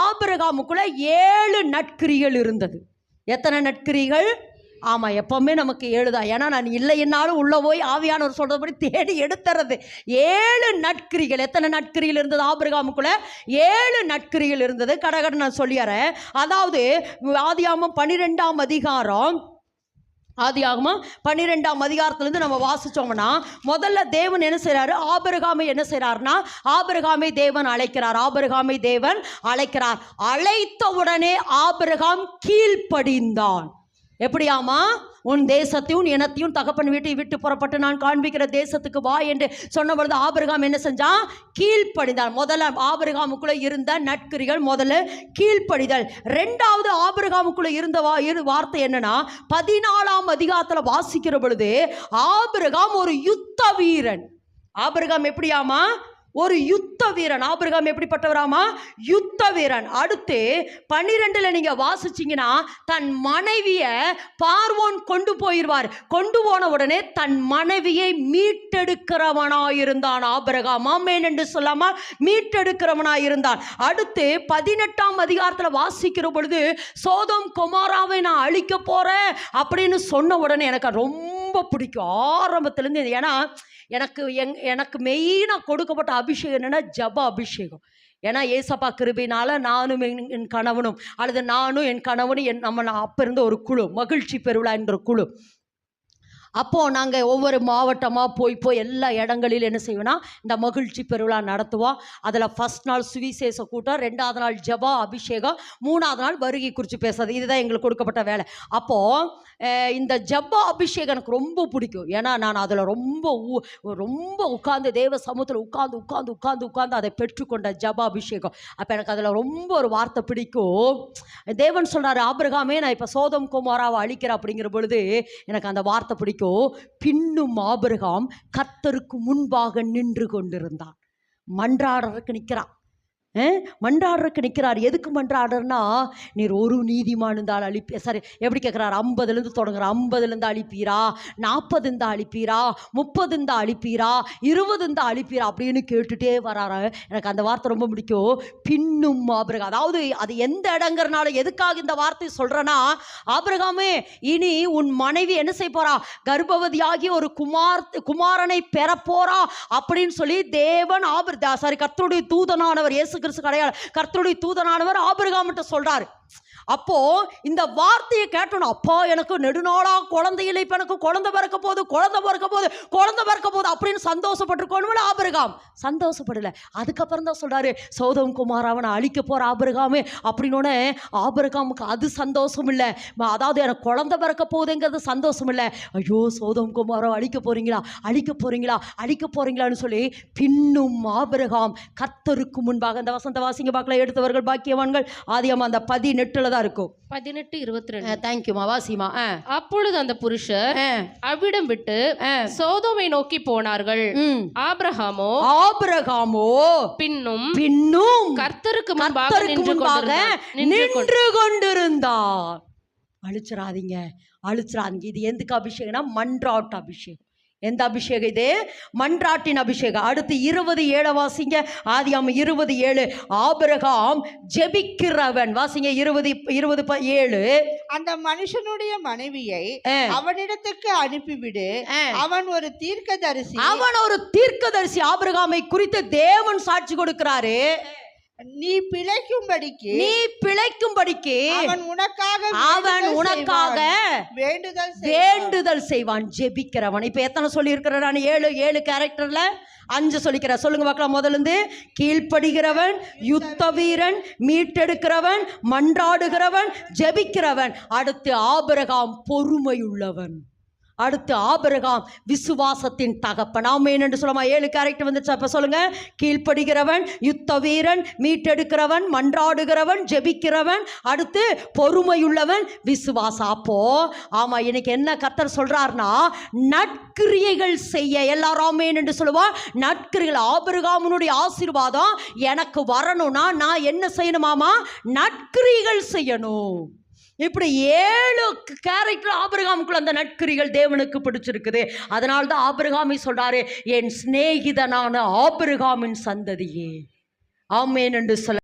ஆபிரகாமுக்குள்ள 7 நற்கிரிகள் இருந்தது. எத்தனை நற்கிரிகள்? ஆமாம், எப்போவுமே நமக்கு 7 தான். ஏன்னா நான் இல்லைன்னாலும் உள்ளே போய் ஆவியானவர் சொல்கிறபடி தேடி எடுத்துறது. 7 நற்கிரிகள். எத்தனை நற்கிரிகள் இருந்தது ஆபிரகாமுக்குள்ள? 7 நற்கிரிகள் இருந்தது. கடகட நான் சொல்லிடுறேன். அதாவது ஆதியாகமம் 12ஆம் அதிகாரம், ஆதியாகமம் 12ஆம் அதிகாரத்திலிருந்து நம்ம வாசிச்சோம்னா, முதல்ல தேவன் என்ன செய்றாரு? ஆபிரகாமை என்ன செய்றாருன்னா, ஆபிரகாமை தேவன் அழைக்கிறார். ஆபிரகாமை தேவன் அழைக்கிறார். அழைத்த உடனே ஆபிரகாம் கீழ்ப்படிந்தான். எப்படியாமா? உன் தேசத்தையும் உன் இனத்தையும் தகப்பன் வீட்டை விட்டு புறப்பட்டு நான் காண்பிக்கிற தேசத்துக்கு வா என்று சொன்ன பொழுது ஆபிரகாம் என்ன செஞ்சான்? கீழ்ப்படிந்தான். முதல்ல ஆபிரகாமுக்குள்ள இருந்த நற்கிரிகள், முதல்ல கீழ்ப்படிதல். ரெண்டாவது ஆபிரகாமுக்குள்ள இருந்த வார்த்தை என்னன்னா, 14ஆம் அதிகாரத்தில் வாசிக்கிற பொழுது ஆபிரகாம் ஒரு யுத்த வீரன். ஆபிரகாம் எப்படியாமா? ஒரு யுத்த வீரன். ஆபிரகாம் எப்படிப்பட்டவராமா? யுத்த வீரன். அடுத்து 12ல் நீங்க வாசிச்சீங்கன்னா, தன் மனைவிய பார்வோன் கொண்டு போயிடுவார். கொண்டு போன உடனே தன் மனைவியை மீட்டெடுக்கிறவனாயிருந்தான் ஆபிரகாம். ஆமென் என்று சொல்லாம மீட்டெடுக்கிறவனாயிருந்தான். அடுத்து 18ஆம் அதிகாரத்தில் வாசிக்கிற பொழுது சோதோம் கொமோராவை நான் அழிக்க போறேன் அப்படின்னு சொன்ன உடனே எனக்கு ரொம்ப பிடிக்கும் ஆரம்பத்திலேருந்து. ஏன்னா எனக்கு மெயினாக கொடுக்கப்பட்ட அபிஷேகம் என்னென்னா ஜப அபிஷேகம். ஏன்னா ஏசப்பா கிருபையினால நானும் என் கணவனும், அல்லது நானும் என் கணவனும் நம்ம அப்போ இருந்த ஒரு குழு, மகிழ்ச்சி பெருவிழா என்ற குழு. அப்போது நாங்கள் ஒவ்வொரு மாவட்டமாக போய் எல்லா இடங்களில் என்ன செய்வோன்னா, இந்த மகிழ்ச்சி பெருவிழா நடத்துவோம். அதில் ஃபஸ்ட் நாள் சுவிசேஷ கூட்டம், 2வது நாள் ஜபா அபிஷேகம், 3வது நாள் வருகை குறித்து பேசுறது. இதுதான் எங்களுக்கு கொடுக்கப்பட்ட வேலை. அப்போது இந்த ஜபா அபிஷேகம் எனக்கு ரொம்ப பிடிக்கும். ஏன்னா நான் அதில் ரொம்ப உட்கார்ந்து தேவ சமூகத்தில் உட்கார்ந்து அதை பெற்றுக்கொண்ட ஜபா அபிஷேகம். அப்போ எனக்கு அதில் ரொம்ப ஒரு வார்த்தை பிடிக்கும். தேவன் சொல்கிறார், ஆபிரகாமே நான் இப்போ சோதோம் கொமோராவை அழிக்கிறேன் அப்படிங்கிற பொழுது எனக்கு அந்த வார்த்தை பிடிக்கும். பின்னும் ஆபிரகாம் கர்த்தருக்கு முன்பாக நின்று கொண்டிருந்தான். மன்றாடுறதுக்கு நிற்கிறான். மன்றாடுறதுக்கு நிற்கிறார். எதுக்கு மன்றாடுறன்னா, நீர் ஒரு நீதிமான் இருந்தால் அழிப்பி, சரி எப்படி கேட்குறாரு? 50லேருந்து தொடங்குற, 50லேருந்து அழிப்பீரா, 40 இருந்தால் அழிப்பீரா, 30 இருந்தால் அழிப்பீரா, 20 இருந்தால் அழிப்பீரா அப்படின்னு கேட்டுகிட்டே வராரு. எனக்கு அந்த வார்த்தை ரொம்ப பிடிக்கும். பின்னும் ஆபிரகாம். அதாவது அது எந்த இடங்கிறனால எதுக்காக இந்த வார்த்தை சொல்கிறேன்னா, ஆபிரகாமே இனி உன் மனைவி என்ன செய்ய போறா? கர்ப்பவதியாகி ஒரு குமாரனை பெற போறா அப்படின்னு சொல்லி தேவன் கர்த்தருடைய தூதனானவர், இயேசு கிறிஸ்து கிடையாது, கர்த்தருடைய தூதனானவர் ஆபிரகாம்கிட்ட சொல்றாரு. அப்போ இந்த வார்த்தையை கேட்டோம், அப்பா எனக்கு நெடுநாளா குழந்தை இல்லை, இப்ப எனக்கு குழந்தை பிறக்க போகுது அப்படின்னு சந்தோஷப்பட்டிருக்கோன்னு ஆபிரகாம் சந்தோஷப்படல. அதுக்கப்புறம் தான் சொல்றாரு, சோதோம் குமாராவை நான் அழிக்க போற ஆபிரகாமே அப்படின்னு. ஆபிரகாமுக்கு அது சந்தோஷம் இல்லை. அதாவது எனக்கு குழந்தை பிறக்க போகுதுங்கிறது சந்தோஷம் இல்லை. ஐயோ சோதோம் குமாராவை அழிக்க போறீங்களான்னு சொல்லி பின்னும் ஆபிரகாம் கர்த்தருக்கு முன்பாக, இந்த வசந்த வாசிங்க பார்க்கல, எடுத்தவர்கள் பாக்கியவான்கள். ஆதியாகமம் அந்த 18ல் தான் இருக்கும். 18:22. தேங்க்யூமா, வாசிமா. அப்பொழுது அந்த புருஷர் அவ்விடம் விட்டு சோதோமை நோக்கி போனார்கள். ஆபிரகாமோ பின்னும் கர்த்தருக்கு முன்பாக நின்று கொண்டிருந்தார். அழிச்சிடாதீங்க. இது எதுக்கு அபிஷேகம்னா, மன்றாட்டு அபிஷேகம். எந்த அபிஷேகம் இது? மன்றாட்டின் அபிஷேகம். அடுத்து 27 வாசிங்க. ஆதியாகமம் 20:7. ஆபிரகாம் ஜெபிக்கிறவன். வாசிங்க 20:7. அந்த மனுஷனுடைய மனைவியை அவனிடத்துக்கு அனுப்பிவிடு, அவன் ஒரு தீர்க்கதரிசி. ஆபிரகாமை குறித்து தேவன் சாட்சி கொடுக்கிறாரு. நீ பிழைக்கும்படிக்கு அவன் உனக்காக வேண்டுதல் செய்வான். ஜெபிக்கிறவன். இப்ப எத்தனை சொல்லி இருக்கிறான்? 7 கேரக்டர்ல 5 சொல்லிக்கிற. சொல்லுங்க பார்க்கலாம். முதலிருந்து கீழ்ப்படுகிறவன், யுத்த வீரன், மீட்டெடுக்கிறவன், மன்றாடுகிறவன், ஜெபிக்கிறவன். அடுத்து ஆபிரகாம் பொறுமையுள்ளவன். அடுத்து ஆபிரகாம் விசுவாசத்தின் தகப்பன். ஆமென் என்று சொல்லுமா? 7 கேரக்டர் வந்துச்சு. அப்ப சொல்லுங்க, கீழ்ப்படுகிறவன், யுத்த வீரன், மீட்டெடுக்கிறவன், மன்றாடுகிறவன், ஜெபிக்கிறவன், அடுத்து பொறுமையுள்ளவன், விசுவாசம். அப்போ ஆமா, இன்னைக்கு என்ன கர்த்தர் சொல்றாருன்னா, நற்கிரியைகள் செய்ய. எல்லாரும் ஆமென் என்று சொல்லுவா. நற்கிரிகள். ஆபிரகாமுடைய ஆசீர்வாதம் எனக்கு வரணும்னா நான் என்ன செய்யணுமாமா? நற்கிரிகள் செய்யணும். இப்படி 7 கேரக்டர் ஆபிரகாமுக்குள்ள அந்த நற்கிரிகள் தேவனுக்கு பிடிச்சிருக்குது. அதனால தான் ஆபிரகாமை சொல்றாரு, என் சிநேகிதனான ஆபிரகாமின் சந்ததியே. ஆமென் என்று சொல்ல